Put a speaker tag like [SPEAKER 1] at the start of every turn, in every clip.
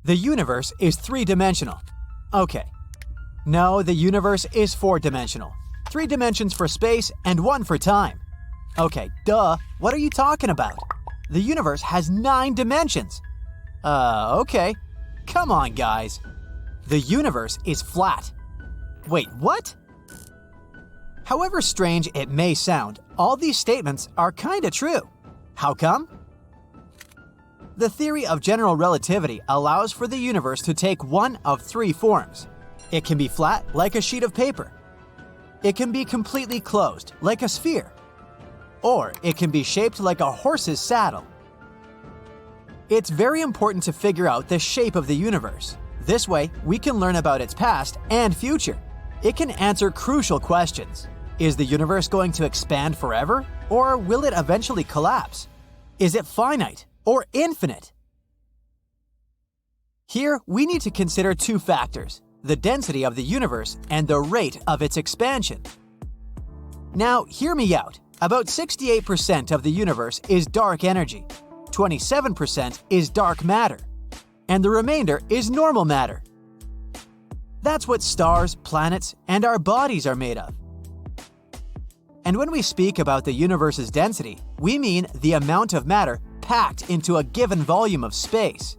[SPEAKER 1] The universe is three-dimensional. Okay. No, the universe is four-dimensional. 3 dimensions for space and 1 for time. Okay, duh. What are you talking about? The universe has 9 dimensions. Okay. Come on, guys. The universe is flat. Wait, what? However strange it may sound, all these statements are kinda true. How come? The theory of general relativity allows for the universe to take one of 3 forms. It can be flat, like a sheet of paper. It can be completely closed, like a sphere. Or it can be shaped like a horse's saddle. It's very important to figure out the shape of the universe. This way, we can learn about its past and future. It can answer crucial questions. Is the universe going to expand forever, or will it eventually collapse? Is it finite or infinite? Here, we need to consider 2 factors: the density of the universe and the rate of its expansion. Now, hear me out. About 68% of the universe is dark energy, 27% is dark matter, and the remainder is normal matter. That's what stars, planets, and our bodies are made of. And when we speak about the universe's density, we mean the amount of matter packed into a given volume of space.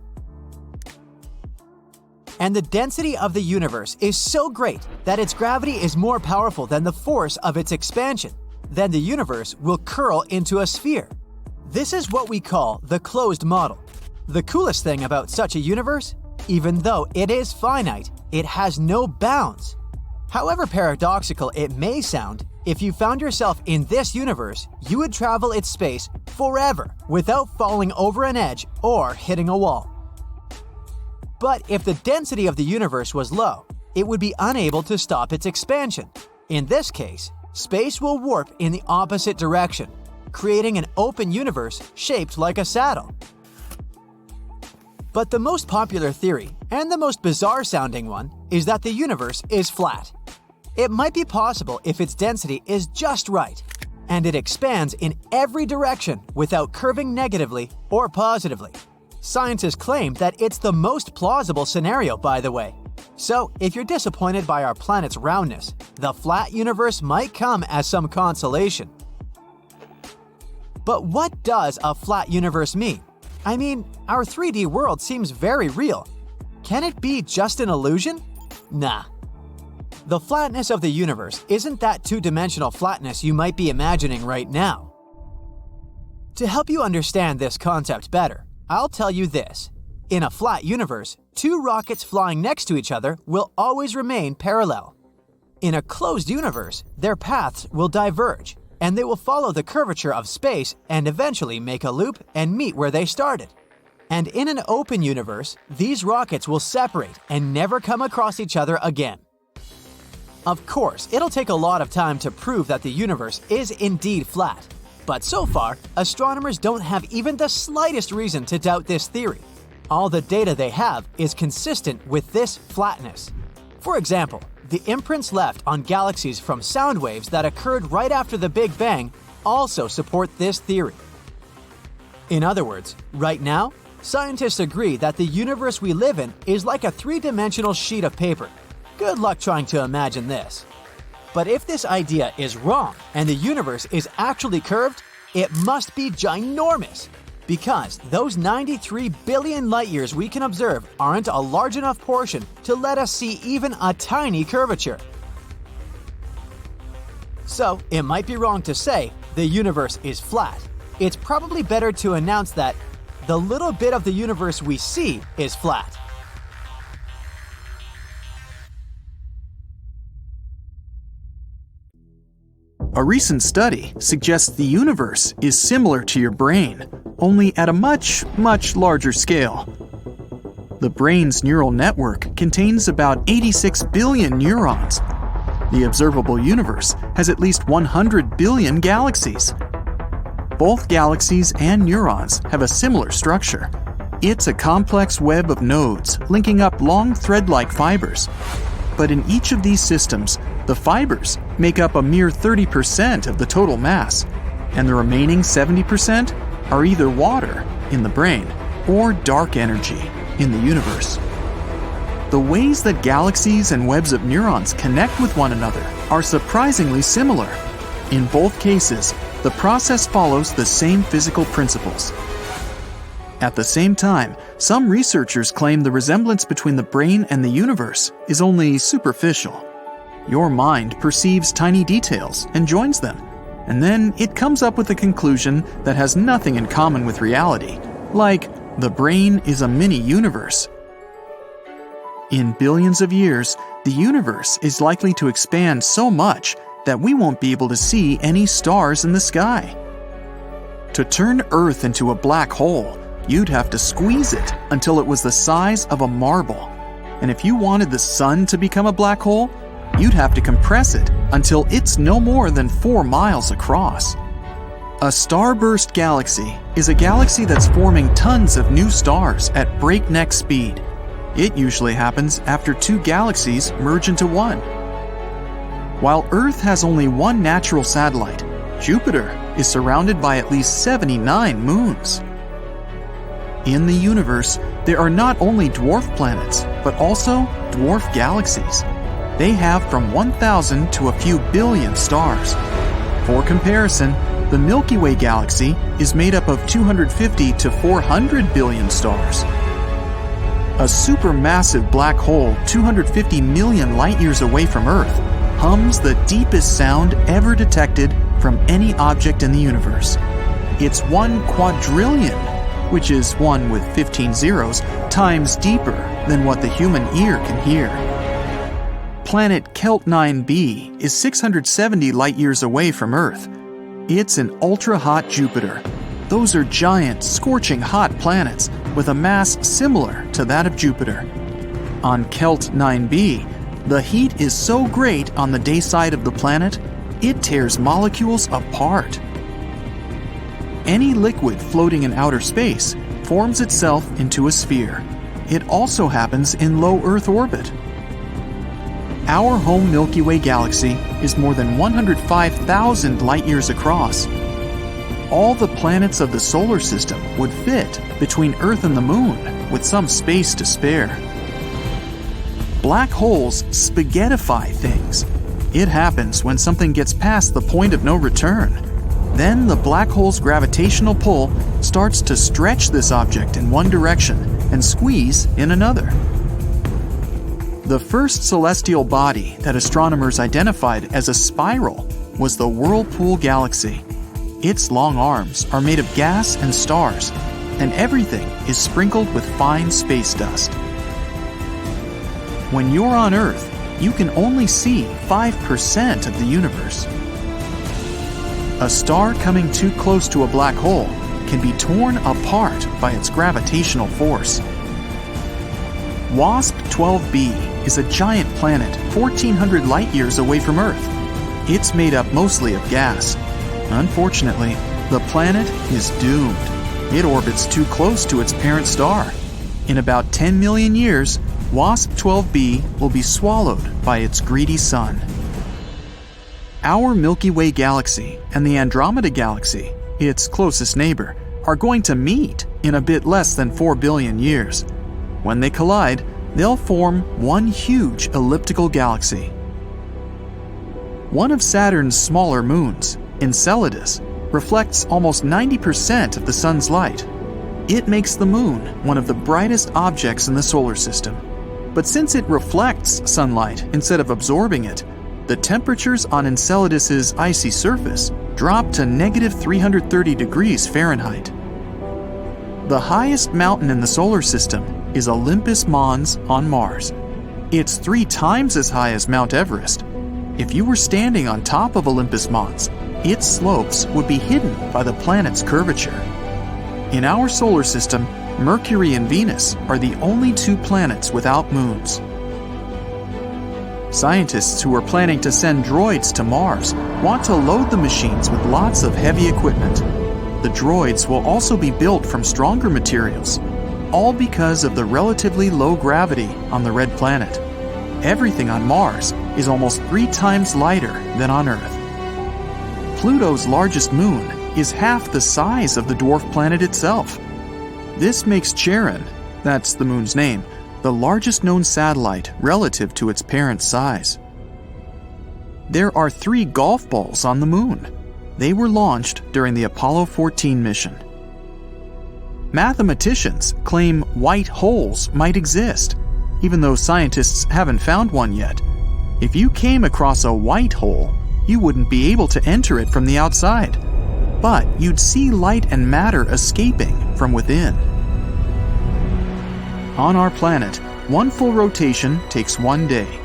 [SPEAKER 1] And the density of the universe is so great that its gravity is more powerful than the force of its expansion. Then the universe will curl into a sphere. This is what we call the closed model. The coolest thing about such a universe, even though it is finite, it has no bounds. However paradoxical it may sound, if you found yourself in this universe, you would travel its space forever without falling over an edge or hitting a wall. But if the density of the universe was low, it would be unable to stop its expansion. In this case, space will warp in the opposite direction, creating an open universe shaped like a saddle. But the most popular theory, and the most bizarre-sounding one, is that the universe is flat. It might be possible if its density is just right, and it expands in every direction without curving negatively or positively. Scientists claim that it's the most plausible scenario, by the way. So, if you're disappointed by our planet's roundness, the flat universe might come as some consolation. But what does a flat universe mean? I mean, our 3D world seems very real. Can it be just an illusion? Nah. The flatness of the universe isn't that two-dimensional flatness you might be imagining right now. To help you understand this concept better, I'll tell you this. In a flat universe, 2 rockets flying next to each other will always remain parallel. In a closed universe, their paths will diverge, and they will follow the curvature of space and eventually make a loop and meet where they started. And in an open universe, these rockets will separate and never come across each other again. Of course, it'll take a lot of time to prove that the universe is indeed flat. But so far, astronomers don't have even the slightest reason to doubt this theory. All the data they have is consistent with this flatness. For example, the imprints left on galaxies from sound waves that occurred right after the Big Bang also support this theory. In other words, right now, scientists agree that the universe we live in is like a 3-dimensional sheet of paper. Good luck trying to imagine this. But if this idea is wrong and the universe is actually curved, it must be ginormous. Because those 93 billion light-years we can observe aren't a large enough portion to let us see even a tiny curvature. So, it might be wrong to say the universe is flat. It's probably better to announce that the little bit of the universe we see is flat.
[SPEAKER 2] A recent study suggests the universe is similar to your brain, only at a much, much larger scale. The brain's neural network contains about 86 billion neurons. The observable universe has at least 100 billion galaxies. Both galaxies and neurons have a similar structure. It's a complex web of nodes linking up long thread-like fibers. But in each of these systems, the fibers make up a mere 30% of the total mass, and the remaining 70% are either water in the brain or dark energy. in the universe. The ways that galaxies and webs of neurons connect with one another are surprisingly similar. In both cases, the process follows the same physical principles. At the same time, some researchers claim the resemblance between the brain and the universe is only superficial. Your mind perceives tiny details and joins them, and then it comes up with a conclusion that has nothing in common with reality, like the brain is a mini-universe. In billions of years, the universe is likely to expand so much that we won't be able to see any stars in the sky. To turn Earth into a black hole, you'd have to squeeze it until it was the size of a marble. And if you wanted the sun to become a black hole, you'd have to compress it until it's no more than 4 miles across. A starburst galaxy is a galaxy that's forming tons of new stars at breakneck speed. It usually happens after 2 galaxies merge into one. While Earth has only one natural satellite, Jupiter is surrounded by at least 79 moons. In the universe, there are not only dwarf planets, but also dwarf galaxies. They have from 1,000 to a few billion stars. For comparison, the Milky Way galaxy is made up of 250 to 400 billion stars. A supermassive black hole 250 million light-years away from Earth hums the deepest sound ever detected from any object in the universe. It's 1 quadrillion, which is 1 with 15 zeros, times deeper than what the human ear can hear. Planet Kelt 9b is 670 light-years away from Earth. It's an ultra-hot Jupiter. Those are giant, scorching hot planets with a mass similar to that of Jupiter. On Kelt 9b, the heat is so great on the day side of the planet, it tears molecules apart. Any liquid floating in outer space forms itself into a sphere. It also happens in low Earth orbit. Our home Milky Way galaxy is more than 105,000 light-years across. All the planets of the solar system would fit between Earth and the Moon with some space to spare. Black holes spaghettify things. It happens when something gets past the point of no return. Then the black hole's gravitational pull starts to stretch this object in one direction and squeeze in another. The first celestial body that astronomers identified as a spiral was the Whirlpool Galaxy. Its long arms are made of gas and stars, and everything is sprinkled with fine space dust. When you're on Earth, you can only see 5% of the universe. A star coming too close to a black hole can be torn apart by its gravitational force. WASP-12b is a giant planet 1,400 light-years away from Earth. It's made up mostly of gas. Unfortunately, the planet is doomed. It orbits too close to its parent star. In about 10 million years, WASP-12b will be swallowed by its greedy sun. Our Milky Way galaxy and the Andromeda Galaxy, its closest neighbor, are going to meet in a bit less than 4 billion years. When they collide, they'll form one huge elliptical galaxy. One of Saturn's smaller moons, Enceladus, reflects almost 90% of the sun's light. It makes the moon one of the brightest objects in the solar system. But since it reflects sunlight instead of absorbing it, the temperatures on Enceladus's icy surface drop to -330 degrees Fahrenheit. The highest mountain in the solar system is Olympus Mons on Mars. It's 3 times as high as Mount Everest. If you were standing on top of Olympus Mons, its slopes would be hidden by the planet's curvature. In our solar system, Mercury and Venus are the only 2 planets without moons. Scientists who are planning to send droids to Mars want to load the machines with lots of heavy equipment. The droids will also be built from stronger materials, all because of the relatively low gravity on the red planet. Everything on Mars is almost 3 times lighter than on Earth. Pluto's largest moon is half the size of the dwarf planet itself. This makes Charon, that's the moon's name, the largest known satellite relative to its parent size. There are 3 golf balls on the moon. They were launched during the Apollo 14 mission. Mathematicians claim white holes might exist, even though scientists haven't found one yet. If you came across a white hole, you wouldn't be able to enter it from the outside, but you'd see light and matter escaping from within. On our planet, one full rotation takes 1 day,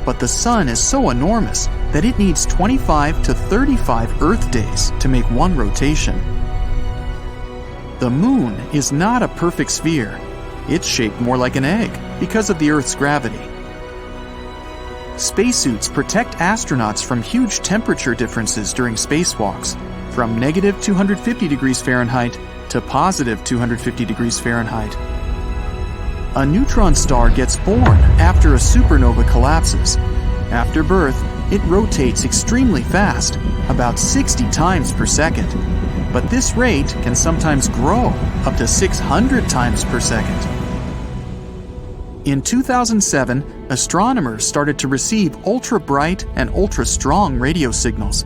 [SPEAKER 2] but the sun is so enormous that it needs 25 to 35 Earth days to make one rotation. The moon is not a perfect sphere. It's shaped more like an egg because of the Earth's gravity. Spacesuits protect astronauts from huge temperature differences during spacewalks, from negative 250 degrees Fahrenheit to positive 250 degrees Fahrenheit. A neutron star gets born after a supernova collapses. After birth, it rotates extremely fast, about 60 times per second. But this rate can sometimes grow up to 600 times per second. In 2007, astronomers started to receive ultra-bright and ultra-strong radio signals.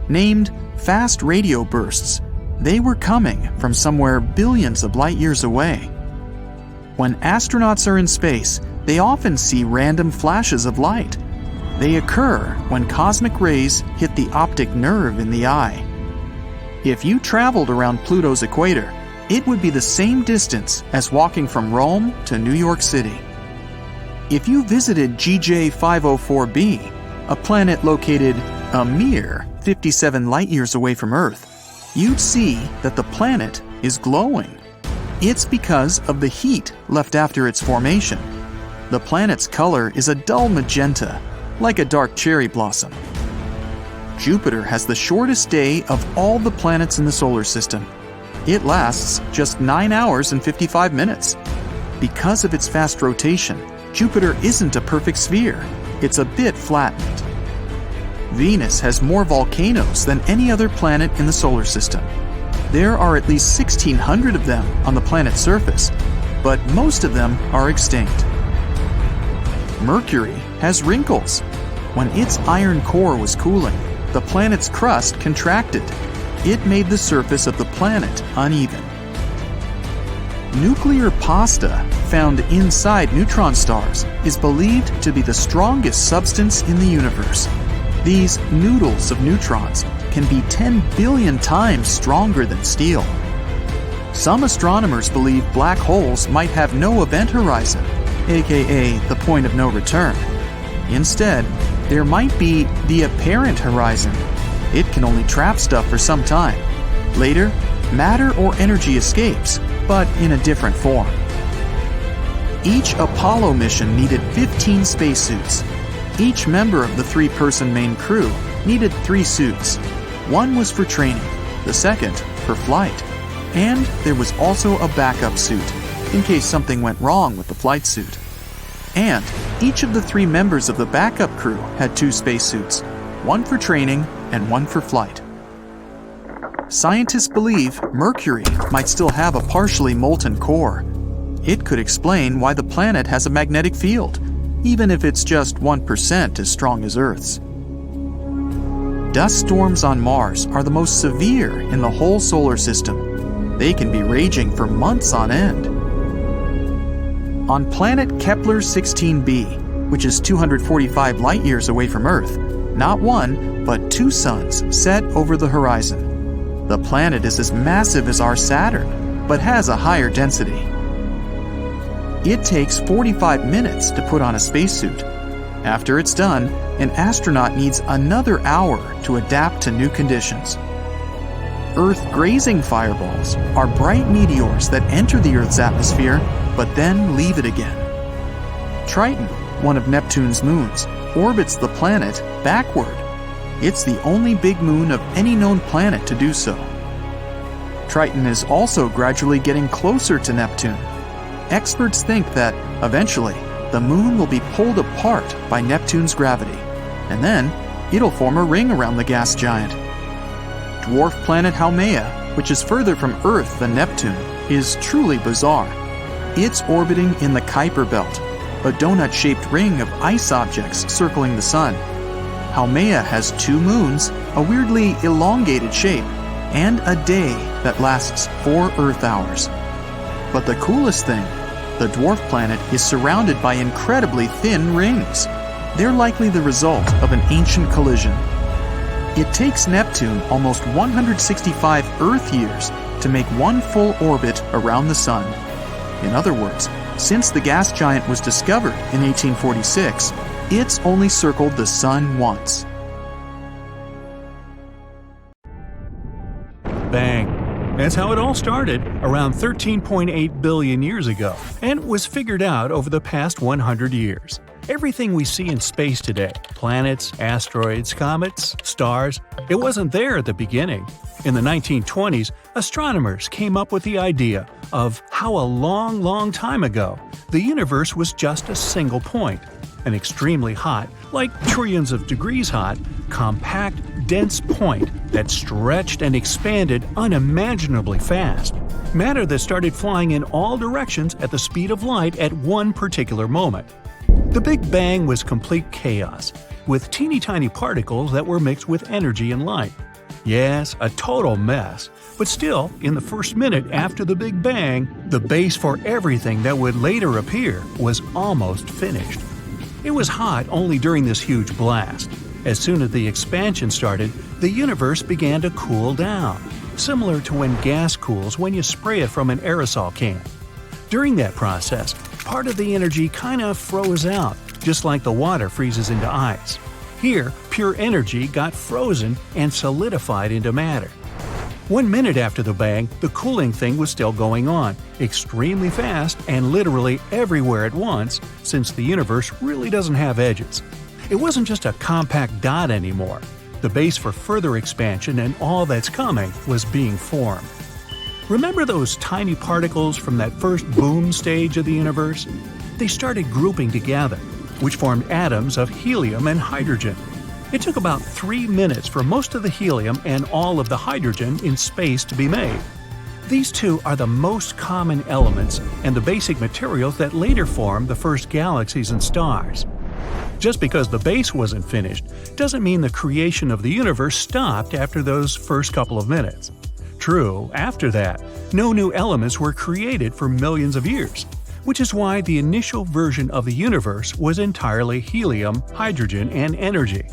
[SPEAKER 2] Named fast radio bursts, they were coming from somewhere billions of light years away. When astronauts are in space, they often see random flashes of light. They occur when cosmic rays hit the optic nerve in the eye. If you traveled around Pluto's equator, it would be the same distance as walking from Rome to New York City. If you visited GJ 504b, a planet located a mere 57 light-years away from Earth, you'd see that the planet is glowing. It's because of the heat left after its formation. The planet's color is a dull magenta, like a dark cherry blossom. Jupiter has the shortest day of all the planets in the solar system. It lasts just 9 hours and 55 minutes. Because of its fast rotation, Jupiter isn't a perfect sphere. It's a bit flattened. Venus has more volcanoes than any other planet in the solar system. There are at least 1,600 of them on the planet's surface, but most of them are extinct. Mercury has wrinkles. When its iron core was cooling, the planet's crust contracted. It made the surface of the planet uneven. Nuclear pasta found inside neutron stars is believed to be the strongest substance in the universe. These noodles of neutrons can be 10 billion times stronger than steel. Some astronomers believe black holes might have no event horizon, aka the point of no return. Instead, there might be the apparent horizon. It can only trap stuff for some time. Later, matter or energy escapes, but in a different form. Each Apollo mission needed 15 spacesuits. Each member of the 3-person main crew needed 3 suits. One was for training, the second for flight, and there was also a backup suit in case something went wrong with the flight suit. And each of the 3 members of the backup crew had 2 spacesuits, one for training and one for flight. Scientists believe Mercury might still have a partially molten core. It could explain why the planet has a magnetic field, even if it's just 1% as strong as Earth's. Dust storms on Mars are the most severe in the whole solar system. They can be raging for months on end. On planet Kepler 16b, which is 245 light-years away from Earth, not one, but 2 suns set over the horizon. The planet is as massive as our Saturn, but has a higher density. It takes 45 minutes to put on a spacesuit. After it's done, an astronaut needs another hour to adapt to new conditions. Earth-grazing fireballs are bright meteors that enter the Earth's atmosphere, but then leave it again. Triton, one of Neptune's moons, orbits the planet backward. It's the only big moon of any known planet to do so. Triton is also gradually getting closer to Neptune. Experts think that, eventually, the moon will be pulled apart by Neptune's gravity, and then it'll form a ring around the gas giant. Dwarf planet Haumea, which is further from Earth than Neptune, is truly bizarre. It's orbiting in the Kuiper Belt, a donut-shaped ring of ice objects circling the Sun. Haumea has 2 moons, a weirdly elongated shape, and a day that lasts 4 Earth hours. But the coolest thing, the dwarf planet is surrounded by incredibly thin rings. They're likely the result of an ancient collision. It takes Neptune almost 165 Earth years to make one full orbit around the Sun. In other words, since the gas giant was discovered in 1846, it's only circled the Sun once.
[SPEAKER 3] Bang. That's how it all started, around 13.8 billion years ago, and was figured out over the past 100 years. Everything we see in space today – planets, asteroids, comets, stars – it wasn't there at the beginning. In the 1920s, astronomers came up with the idea of how a long, long time ago, the universe was just a single point. An extremely hot, like trillions of degrees hot, compact, dense point that stretched and expanded unimaginably fast. Matter that started flying in all directions at the speed of light at one particular moment. The Big Bang was complete chaos, with teeny-tiny particles that were mixed with energy and light. Yes, a total mess, but still, in the first minute after the Big Bang, the base for everything that would later appear was almost finished. It was hot only during this huge blast. As soon as the expansion started, the universe began to cool down, similar to when gas cools when you spray it from an aerosol can. During that process, part of the energy kind of froze out, just like the water freezes into ice. Here, pure energy got frozen and solidified into matter. 1 minute after the bang, the cooling thing was still going on, extremely fast and literally everywhere at once, since the universe really doesn't have edges. It wasn't just a compact dot anymore. The base for further expansion and all that's coming was being formed. Remember those tiny particles from that first boom stage of the universe? They started grouping together, which formed atoms of helium and hydrogen. It took about 3 minutes for most of the helium and all of the hydrogen in space to be made. These two are the most common elements and the basic materials that later formed the first galaxies and stars. Just because the base wasn't finished doesn't mean the creation of the universe stopped after those first couple of minutes. True, after that, no new elements were created for millions of years, which is why the initial version of the universe was entirely helium, hydrogen, and energy.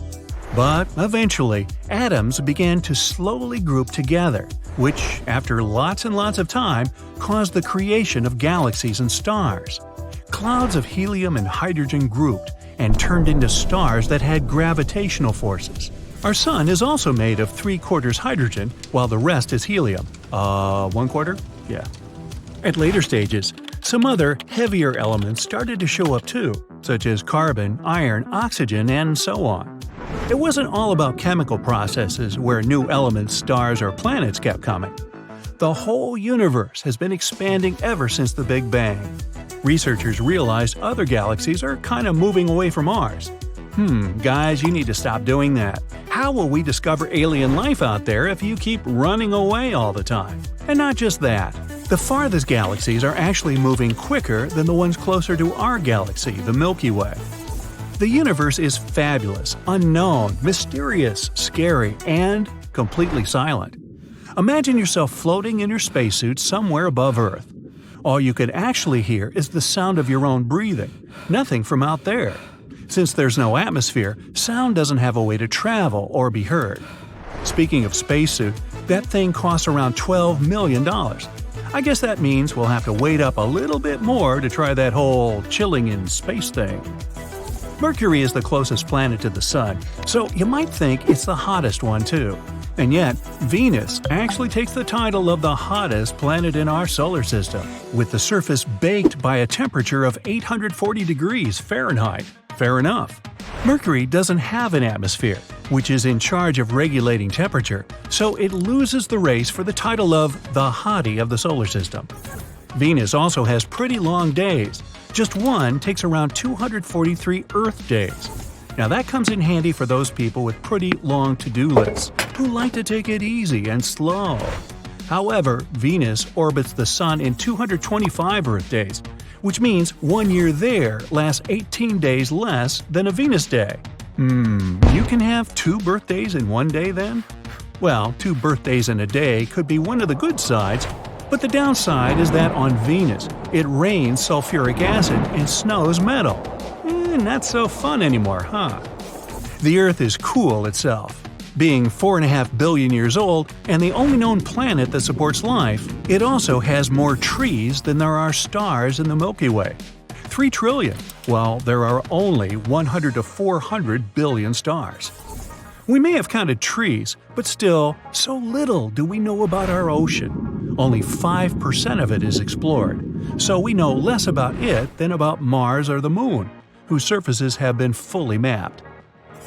[SPEAKER 3] But eventually, atoms began to slowly group together, which, after lots and lots of time, caused the creation of galaxies and stars. Clouds of helium and hydrogen grouped and turned into stars that had gravitational forces. Our Sun is also made of 3/4 hydrogen, while the rest is helium. 1/4? Yeah. At later stages, some other, heavier elements started to show up too, such as carbon, iron, oxygen, and so on. It wasn't all about chemical processes where new elements, stars, or planets kept coming. The whole universe has been expanding ever since the Big Bang. Researchers realized other galaxies are kind of moving away from ours. Guys, you need to stop doing that. How will we discover alien life out there if you keep running away all the time? And not just that. The farthest galaxies are actually moving quicker than the ones closer to our galaxy, the Milky Way. The universe is fabulous, unknown, mysterious, scary, and completely silent. Imagine yourself floating in your spacesuit somewhere above Earth. All you could actually hear is the sound of your own breathing, nothing from out there. Since there's no atmosphere, sound doesn't have a way to travel or be heard. Speaking of spacesuit, that thing costs around $12 million. I guess that means we'll have to wait up a little bit more to try that whole chilling in space thing. Mercury is the closest planet to the Sun, so you might think it's the hottest one too. And yet, Venus actually takes the title of the hottest planet in our solar system, with the surface baked by a temperature of 840 degrees Fahrenheit. Fair enough. Mercury doesn't have an atmosphere, which is in charge of regulating temperature, so it loses the race for the title of the hottie of the solar system. Venus also has pretty long days. Just one takes around 243 Earth days. Now that comes in handy for those people with pretty long to-do lists, who like to take it easy and slow. However, Venus orbits the Sun in 225 Earth days, which means 1 year there lasts 18 days less than a Venus day. You can have 2 birthdays in 1 day then? Well, 2 birthdays in a day could be one of the good sides, but the downside is that on Venus, it rains sulfuric acid and snows metal. Not so fun anymore, huh? The Earth is cool itself. Being 4.5 billion years old and the only known planet that supports life, it also has more trees than there are stars in the Milky Way. 3 trillion, while there are only 100 to 400 billion stars. We may have counted trees, but still, so little do we know about our ocean. Only 5% of it is explored, so we know less about it than about Mars or the Moon, whose surfaces have been fully mapped.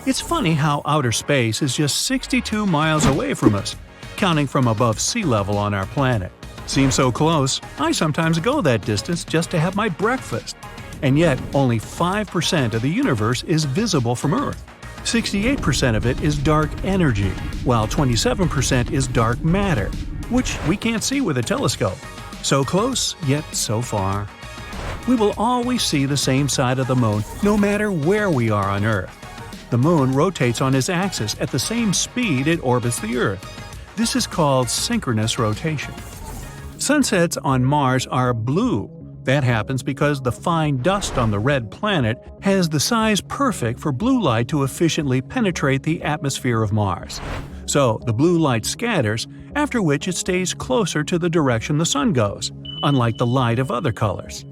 [SPEAKER 3] It's funny how outer space is just 62 miles away from us, counting from above sea level on our planet. Seems so close, I sometimes go that distance just to have my breakfast. And yet, only 5% of the universe is visible from Earth. 68% of it is dark energy, while 27% is dark matter, which we can't see with a telescope. So close, yet so far. We will always see the same side of the Moon no matter where we are on Earth. The Moon rotates on its axis at the same speed it orbits the Earth. This is called synchronous rotation. Sunsets on Mars are blue. That happens because the fine dust on the red planet has the size perfect for blue light to efficiently penetrate the atmosphere of Mars. So the blue light scatters, after which it stays closer to the direction the sun goes, unlike the light of other colors.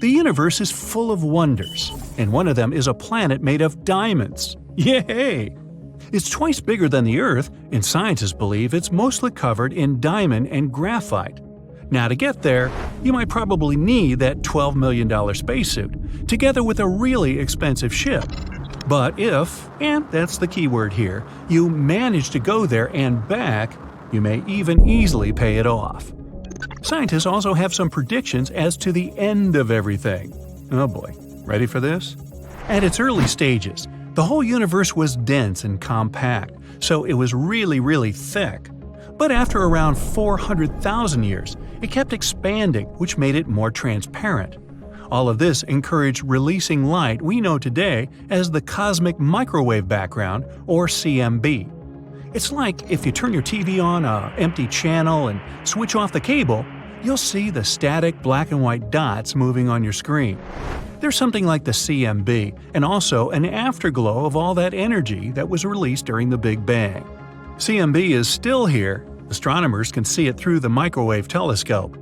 [SPEAKER 3] The universe is full of wonders, and one of them is a planet made of diamonds. Yay! It's twice bigger than the Earth, and scientists believe it's mostly covered in diamond and graphite. Now to get there, you might probably need that $12 million spacesuit, together with a really expensive ship. But if, and that's the key word here, you manage to go there and back, you may even easily pay it off. Scientists also have some predictions as to the end of everything. Oh boy, ready for this? At its early stages, the whole universe was dense and compact, so it was really thick. But after around 400,000 years, it kept expanding, which made it more transparent. All of this encouraged releasing light we know today as the cosmic microwave background, or CMB. It's like if you turn your TV on an empty channel and switch off the cable, you'll see the static black and white dots moving on your screen. There's something like the CMB, and also an afterglow of all that energy that was released during the Big Bang. CMB is still here. Astronomers can see it through the microwave telescope.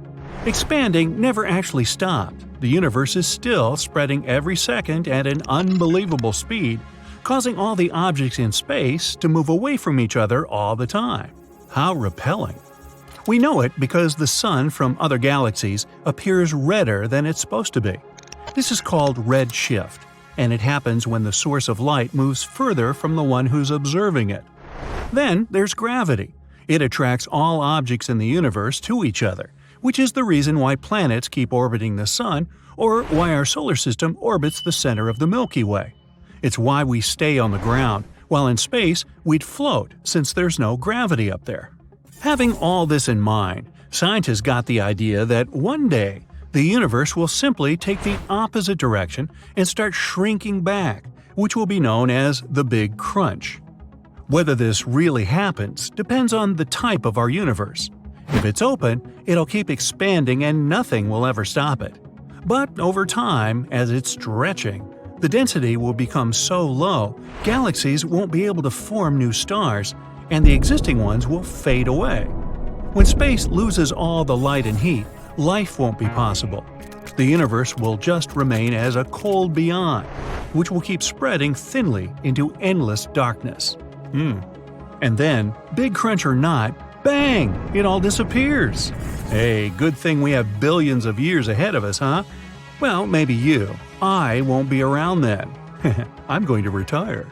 [SPEAKER 3] Expanding never actually stopped. The universe is still spreading every second at an unbelievable speed, causing all the objects in space to move away from each other all the time. How repelling. We know it because the sun from other galaxies appears redder than it's supposed to be. This is called red shift, and it happens when the source of light moves further from the one who's observing it. Then there's gravity. It attracts all objects in the universe to each other, which is the reason why planets keep orbiting the sun, or why our solar system orbits the center of the Milky Way. It's why we stay on the ground, while in space we'd float since there's no gravity up there. Having all this in mind, scientists got the idea that one day the universe will simply take the opposite direction and start shrinking back, which will be known as the Big Crunch. Whether this really happens depends on the type of our universe. If it's open, it'll keep expanding and nothing will ever stop it. But over time, as it's stretching, the density will become so low, galaxies won't be able to form new stars, and the existing ones will fade away. When space loses all the light and heat, life won't be possible. The universe will just remain as a cold beyond, which will keep spreading thinly into endless darkness. And then, Big Crunch or not, bang! It all disappears. Hey, good thing we have billions of years ahead of us, huh? Well, maybe you. I won't be around then. I'm going to retire.